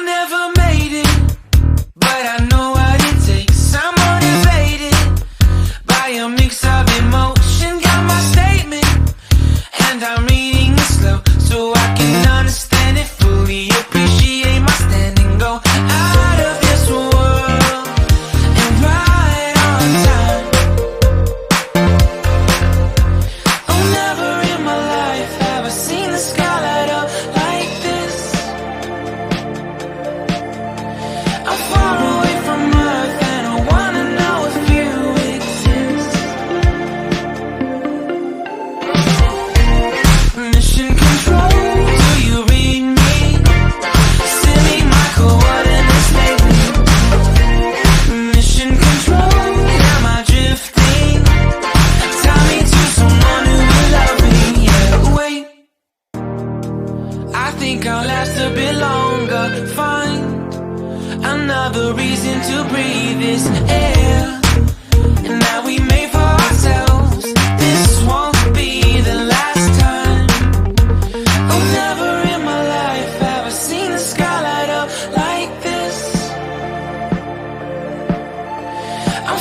never made it, but I know what it takes. I'm motivated by a mix of emotion. Got my statement, and I'm reading it slow so I can understand it fully. Appreciate my standing, go out of this world and right on time. Oh, never in my life have I seen the sky light up like this. I'm far away from Earth and I wanna know if you exist. Mission control, do you read me? Send me my coordinates lately. Mission control, am I drifting? Tie me to someone who will love me. Yeah, wait, I think I'll last a bit longer. Find another reason to breathe this air, and that we made for ourselves. This won't be the last time. Oh, never in my life have I seen the sky light up like this. I'm